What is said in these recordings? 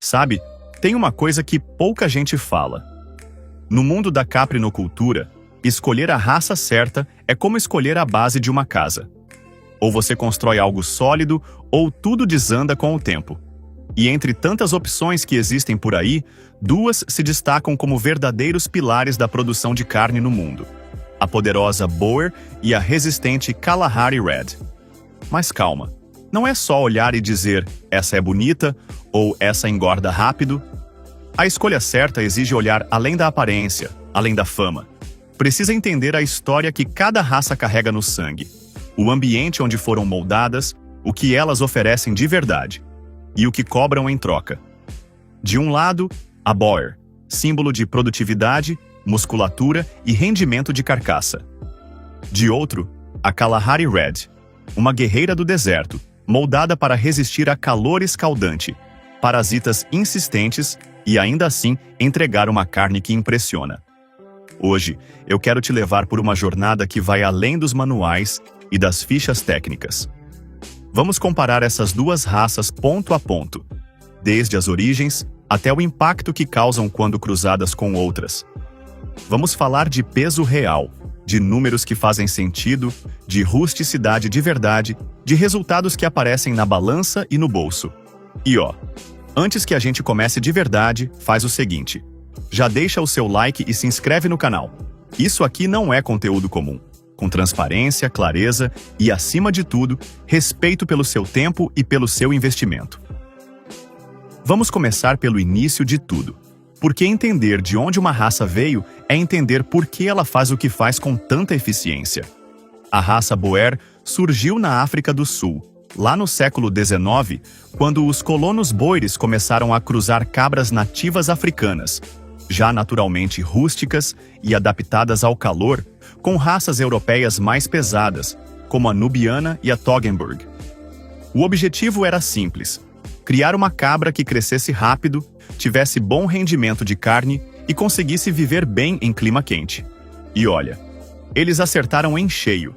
Sabe, tem uma coisa que pouca gente fala. No mundo da caprinocultura, escolher a raça certa é como escolher a base de uma casa. Ou você constrói algo sólido, ou tudo desanda com o tempo. E entre tantas opções que existem por aí, duas se destacam como verdadeiros pilares da produção de carne no mundo: a poderosa Boer e a resistente Kalahari Red. Mas calma, não é só olhar e dizer essa é bonita ou essa engorda rápido. A escolha certa exige olhar além da aparência, além da fama. Precisa entender a história que cada raça carrega no sangue, o ambiente onde foram moldadas, o que elas oferecem de verdade e o que cobram em troca. De um lado, a Boer, símbolo de produtividade, musculatura e rendimento de carcaça. De outro, a Kalahari Red, uma guerreira do deserto, moldada para resistir a calor escaldante, parasitas insistentes e ainda assim entregar uma carne que impressiona. Hoje, eu quero te levar por uma jornada que vai além dos manuais e das fichas técnicas. Vamos comparar essas duas raças ponto a ponto, desde as origens até o impacto que causam quando cruzadas com outras. Vamos falar de peso real, de números que fazem sentido, de rusticidade de verdade, de resultados que aparecem na balança e no bolso. E antes que a gente comece de verdade, faz o seguinte: já deixa o seu like e se inscreve no canal. Isso aqui não é conteúdo comum. Com transparência, clareza e, acima de tudo, respeito pelo seu tempo e pelo seu investimento. Vamos começar pelo início de tudo. Porque entender de onde uma raça veio é entender por que ela faz o que faz com tanta eficiência. A raça Boer surgiu na África do Sul, lá no século XIX, quando os colonos boeres começaram a cruzar cabras nativas africanas, já naturalmente rústicas e adaptadas ao calor, com raças europeias mais pesadas, como a nubiana e a Toggenburg. O objetivo era simples: criar uma cabra que crescesse rápido, tivesse bom rendimento de carne e conseguisse viver bem em clima quente. E olha, eles acertaram em cheio.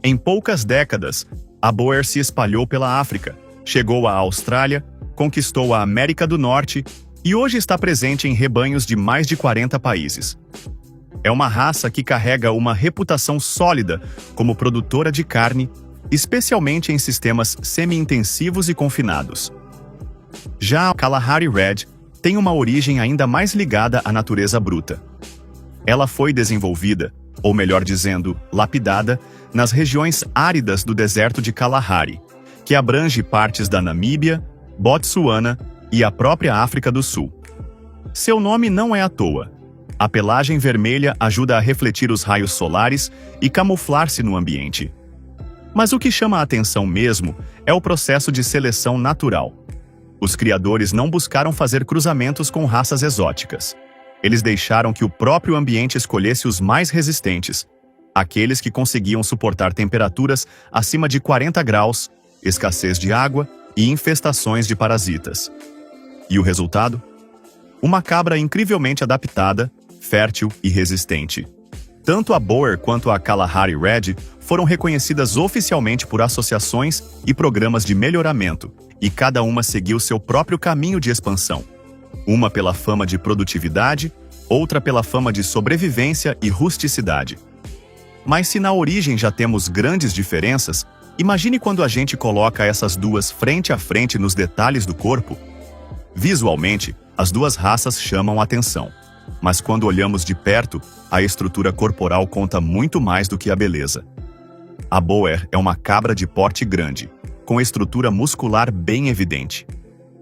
Em poucas décadas, a Boer se espalhou pela África, chegou à Austrália, conquistou a América do Norte e hoje está presente em rebanhos de mais de 40 países. É uma raça que carrega uma reputação sólida como produtora de carne, especialmente em sistemas semi-intensivos e confinados. Já a Kalahari Red tem uma origem ainda mais ligada à natureza bruta. Ela foi desenvolvida, ou melhor dizendo, lapidada, nas regiões áridas do deserto de Kalahari, que abrange partes da Namíbia, Botsuana e a própria África do Sul. Seu nome não é à toa. A pelagem vermelha ajuda a refletir os raios solares e camuflar-se no ambiente. Mas o que chama a atenção mesmo é o processo de seleção natural. Os criadores não buscaram fazer cruzamentos com raças exóticas. Eles deixaram que o próprio ambiente escolhesse os mais resistentes, aqueles que conseguiam suportar temperaturas acima de 40 graus, escassez de água e infestações de parasitas. E o resultado? Uma cabra incrivelmente adaptada, fértil e resistente. Tanto a Boer quanto a Kalahari Red foram reconhecidas oficialmente por associações e programas de melhoramento, e cada uma seguiu seu próprio caminho de expansão. Uma pela fama de produtividade, outra pela fama de sobrevivência e rusticidade. Mas se na origem já temos grandes diferenças, imagine quando a gente coloca essas duas frente a frente nos detalhes do corpo. Visualmente, as duas raças chamam a atenção. Mas quando olhamos de perto, a estrutura corporal conta muito mais do que a beleza. A Boer é uma cabra de porte grande, com estrutura muscular bem evidente.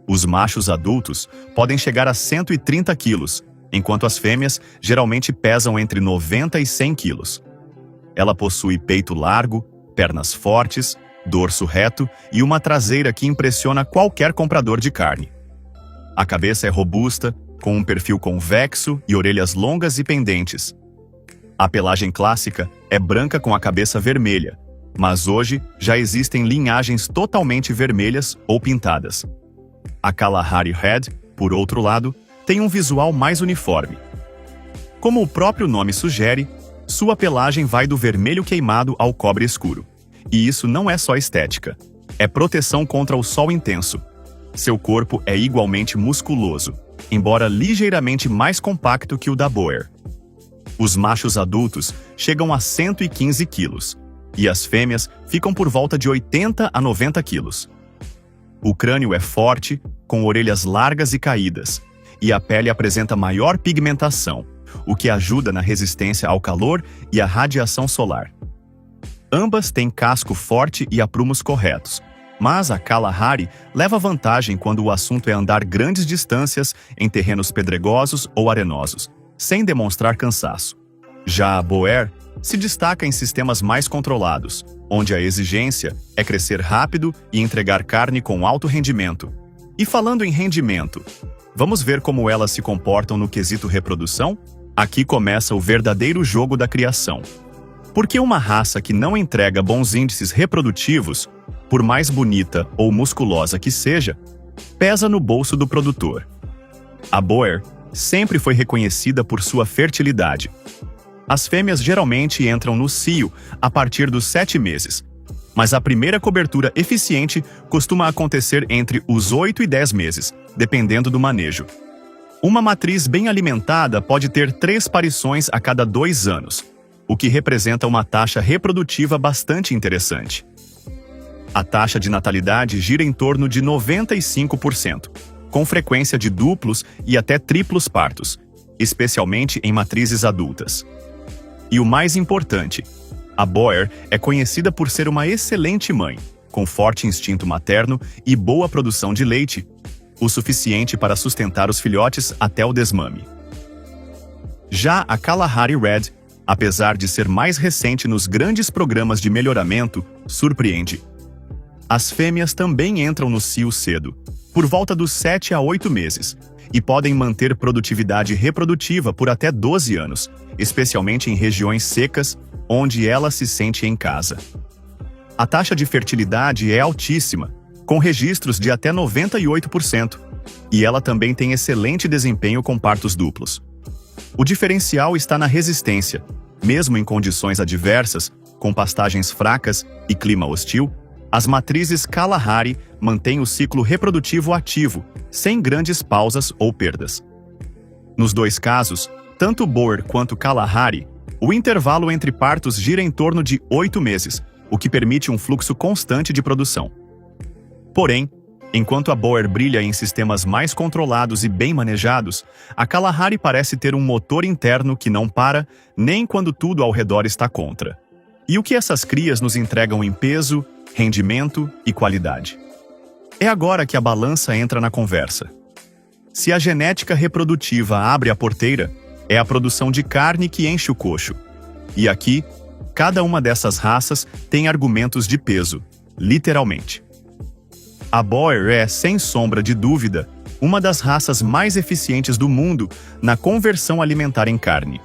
Os machos adultos podem chegar a 130 quilos, enquanto as fêmeas geralmente pesam entre 90 e 100 quilos. Ela possui peito largo, pernas fortes, dorso reto e uma traseira que impressiona qualquer comprador de carne. A cabeça é robusta, com um perfil convexo e orelhas longas e pendentes. A pelagem clássica é branca com a cabeça vermelha, mas hoje já existem linhagens totalmente vermelhas ou pintadas. A Kalahari Red, por outro lado, tem um visual mais uniforme. Como o próprio nome sugere, sua pelagem vai do vermelho queimado ao cobre escuro. E isso não é só estética, é proteção contra o sol intenso. Seu corpo é igualmente musculoso, embora ligeiramente mais compacto que o da Boer. Os machos adultos chegam a 115 quilos, e as fêmeas ficam por volta de 80 a 90 quilos. O crânio é forte, com orelhas largas e caídas, e a pele apresenta maior pigmentação, o que ajuda na resistência ao calor e à radiação solar. Ambas têm casco forte e aprumos corretos, mas a Kalahari leva vantagem quando o assunto é andar grandes distâncias em terrenos pedregosos ou arenosos, sem demonstrar cansaço. Já a Boer se destaca em sistemas mais controlados, onde a exigência é crescer rápido e entregar carne com alto rendimento. E falando em rendimento, vamos ver como elas se comportam no quesito reprodução? Aqui começa o verdadeiro jogo da criação. Porque uma raça que não entrega bons índices reprodutivos, por mais bonita ou musculosa que seja, pesa no bolso do produtor. A Boer sempre foi reconhecida por sua fertilidade. As fêmeas geralmente entram no cio a partir dos 7 meses, mas a primeira cobertura eficiente costuma acontecer entre os 8 e 10 meses, dependendo do manejo. Uma matriz bem alimentada pode ter 3 parições a cada 2 anos, o que representa uma taxa reprodutiva bastante interessante. A taxa de natalidade gira em torno de 95%, com frequência de duplos e até triplos partos, especialmente em matrizes adultas. E o mais importante, a Boer é conhecida por ser uma excelente mãe, com forte instinto materno e boa produção de leite, o suficiente para sustentar os filhotes até o desmame. Já a Kalahari Red, apesar de ser mais recente nos grandes programas de melhoramento, surpreende. As fêmeas também entram no cio cedo, por volta dos 7 a 8 meses, e podem manter produtividade reprodutiva por até 12 anos, especialmente em regiões secas, onde ela se sente em casa. A taxa de fertilidade é altíssima, com registros de até 98%, e ela também tem excelente desempenho com partos duplos. O diferencial está na resistência. Mesmo em condições adversas, com pastagens fracas e clima hostil, as matrizes Kalahari mantêm o ciclo reprodutivo ativo, sem grandes pausas ou perdas. Nos dois casos, tanto Boer quanto Kalahari, o intervalo entre partos gira em torno de 8 meses, o que permite um fluxo constante de produção. Porém, enquanto a Boer brilha em sistemas mais controlados e bem manejados, a Kalahari parece ter um motor interno que não para, nem quando tudo ao redor está contra. E o que essas crias nos entregam em peso, rendimento e qualidade? É agora que a balança entra na conversa. Se a genética reprodutiva abre a porteira, é a produção de carne que enche o coxo. E aqui, cada uma dessas raças tem argumentos de peso, literalmente. A Boer é, sem sombra de dúvida, uma das raças mais eficientes do mundo na conversão alimentar em carne.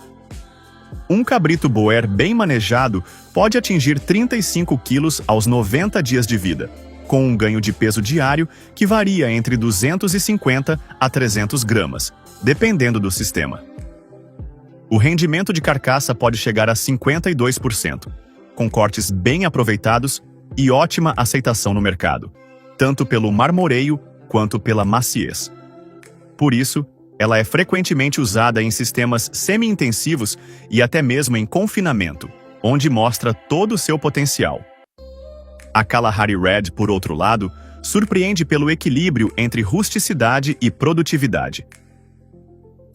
Um cabrito Boer bem manejado pode atingir 35 quilos aos 90 dias de vida, com um ganho de peso diário que varia entre 250 a 300 gramas, dependendo do sistema. O rendimento de carcaça pode chegar a 52%, com cortes bem aproveitados e ótima aceitação no mercado, tanto pelo marmoreio quanto pela maciez. Por isso, ela é frequentemente usada em sistemas semi-intensivos e até mesmo em confinamento, onde mostra todo o seu potencial. A Kalahari Red, por outro lado, surpreende pelo equilíbrio entre rusticidade e produtividade.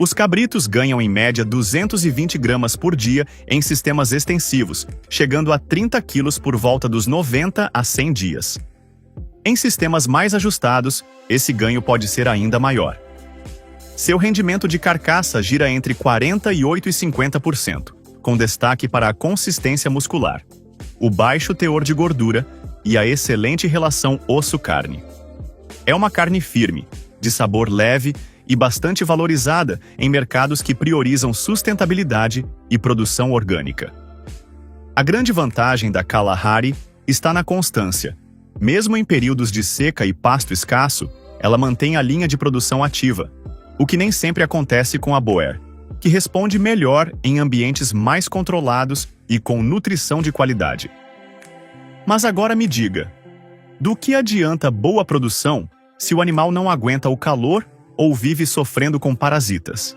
Os cabritos ganham em média 220 gramas por dia em sistemas extensivos, chegando a 30 quilos por volta dos 90 a 100 dias. Em sistemas mais ajustados, esse ganho pode ser ainda maior. Seu rendimento de carcaça gira entre 48% e 50%, com destaque para a consistência muscular, o baixo teor de gordura e a excelente relação osso-carne. É uma carne firme, de sabor leve e bastante valorizada em mercados que priorizam sustentabilidade e produção orgânica. A grande vantagem da Kalahari está na constância. Mesmo em períodos de seca e pasto escasso, ela mantém a linha de produção ativa, o que nem sempre acontece com a Boer, que responde melhor em ambientes mais controlados e com nutrição de qualidade. Mas agora me diga, do que adianta boa produção se o animal não aguenta o calor ou vive sofrendo com parasitas.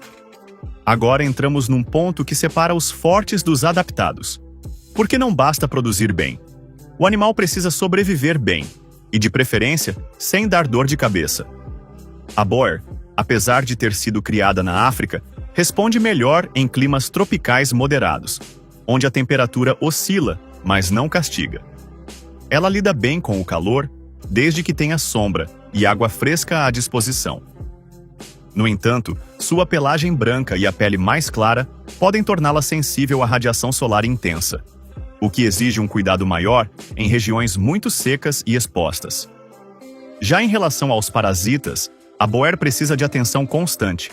Agora entramos num ponto que separa os fortes dos adaptados. Porque não basta produzir bem. O animal precisa sobreviver bem, e de preferência, sem dar dor de cabeça. A Boer, apesar de ter sido criada na África, responde melhor em climas tropicais moderados, onde a temperatura oscila, mas não castiga. Ela lida bem com o calor, desde que tenha sombra e água fresca à disposição. No entanto, sua pelagem branca e a pele mais clara podem torná-la sensível à radiação solar intensa, o que exige um cuidado maior em regiões muito secas e expostas. Já em relação aos parasitas, a Boer precisa de atenção constante.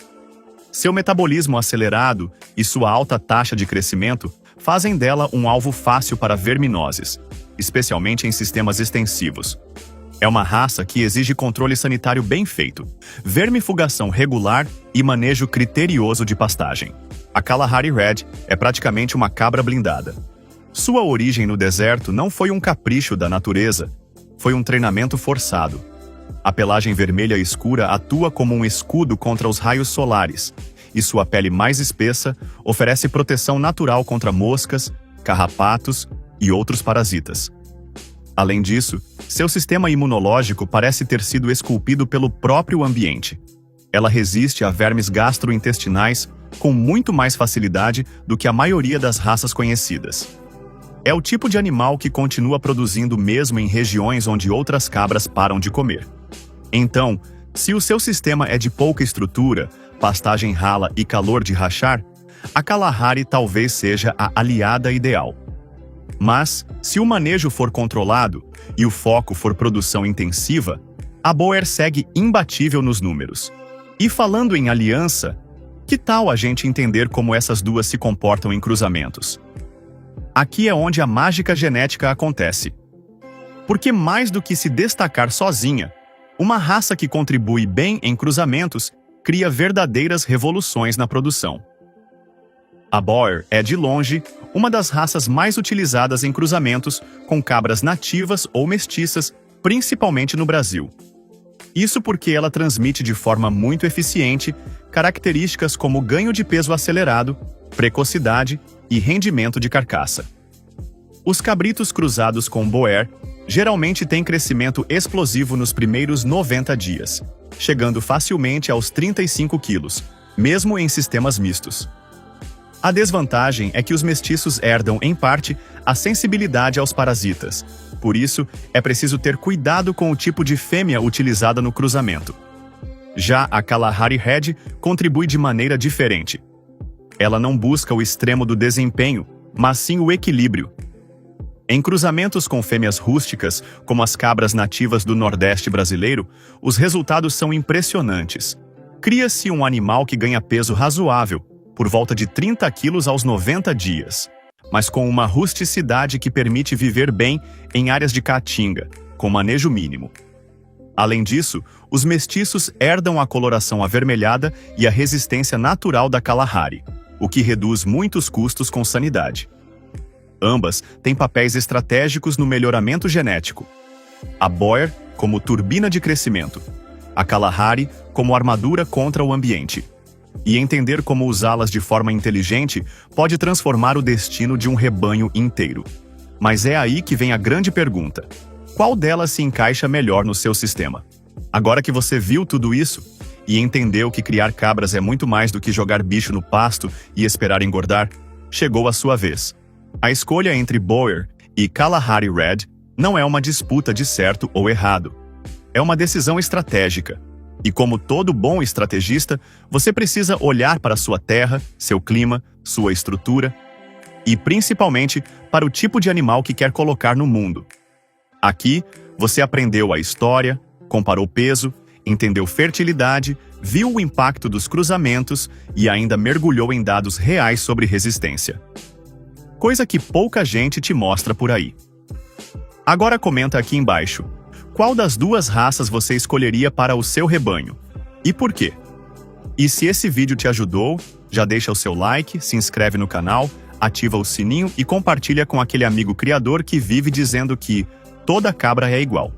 Seu metabolismo acelerado e sua alta taxa de crescimento fazem dela um alvo fácil para verminoses, especialmente em sistemas extensivos. É uma raça que exige controle sanitário bem feito, vermifugação regular e manejo criterioso de pastagem. A Kalahari Red é praticamente uma cabra blindada. Sua origem no deserto não foi um capricho da natureza, foi um treinamento forçado. A pelagem vermelha escura atua como um escudo contra os raios solares, e sua pele mais espessa oferece proteção natural contra moscas, carrapatos e outros parasitas. Além disso, seu sistema imunológico parece ter sido esculpido pelo próprio ambiente. Ela resiste a vermes gastrointestinais com muito mais facilidade do que a maioria das raças conhecidas. É o tipo de animal que continua produzindo mesmo em regiões onde outras cabras param de comer. Então, se o seu sistema é de pouca estrutura, pastagem rala e calor de rachar, a Kalahari talvez seja a aliada ideal. Mas, se o manejo for controlado e o foco for produção intensiva, a Boer segue imbatível nos números. E falando em aliança, que tal a gente entender como essas duas se comportam em cruzamentos? Aqui é onde a mágica genética acontece. Porque mais do que se destacar sozinha, uma raça que contribui bem em cruzamentos cria verdadeiras revoluções na produção. A Boer é, de longe, uma das raças mais utilizadas em cruzamentos com cabras nativas ou mestiças, principalmente no Brasil. Isso porque ela transmite de forma muito eficiente características como ganho de peso acelerado, precocidade e rendimento de carcaça. Os cabritos cruzados com Boer geralmente têm crescimento explosivo nos primeiros 90 dias, chegando facilmente aos 35 quilos, mesmo em sistemas mistos. A desvantagem é que os mestiços herdam, em parte, a sensibilidade aos parasitas. Por isso, é preciso ter cuidado com o tipo de fêmea utilizada no cruzamento. Já a Kalahari Red contribui de maneira diferente. Ela não busca o extremo do desempenho, mas sim o equilíbrio. Em cruzamentos com fêmeas rústicas, como as cabras nativas do Nordeste brasileiro, os resultados são impressionantes. Cria-se um animal que ganha peso razoável, por volta de 30 quilos aos 90 dias, mas com uma rusticidade que permite viver bem em áreas de caatinga, com manejo mínimo. Além disso, os mestiços herdam a coloração avermelhada e a resistência natural da Kalahari, o que reduz muitos custos com sanidade. Ambas têm papéis estratégicos no melhoramento genético. A Boer como turbina de crescimento, a Kalahari como armadura contra o ambiente. E entender como usá-las de forma inteligente pode transformar o destino de um rebanho inteiro. Mas é aí que vem a grande pergunta: qual delas se encaixa melhor no seu sistema? Agora que você viu tudo isso e entendeu que criar cabras é muito mais do que jogar bicho no pasto e esperar engordar, chegou a sua vez. A escolha entre Boer e Kalahari Red não é uma disputa de certo ou errado. É uma decisão estratégica. E como todo bom estrategista, você precisa olhar para sua terra, seu clima, sua estrutura e, principalmente, para o tipo de animal que quer colocar no mundo. Aqui, você aprendeu a história, comparou peso, entendeu fertilidade, viu o impacto dos cruzamentos e ainda mergulhou em dados reais sobre resistência. Coisa que pouca gente te mostra por aí. Agora comenta aqui embaixo. Qual das duas raças você escolheria para o seu rebanho? E por quê? E se esse vídeo te ajudou, já deixa o seu like, se inscreve no canal, ativa o sininho e compartilha com aquele amigo criador que vive dizendo que toda cabra é igual.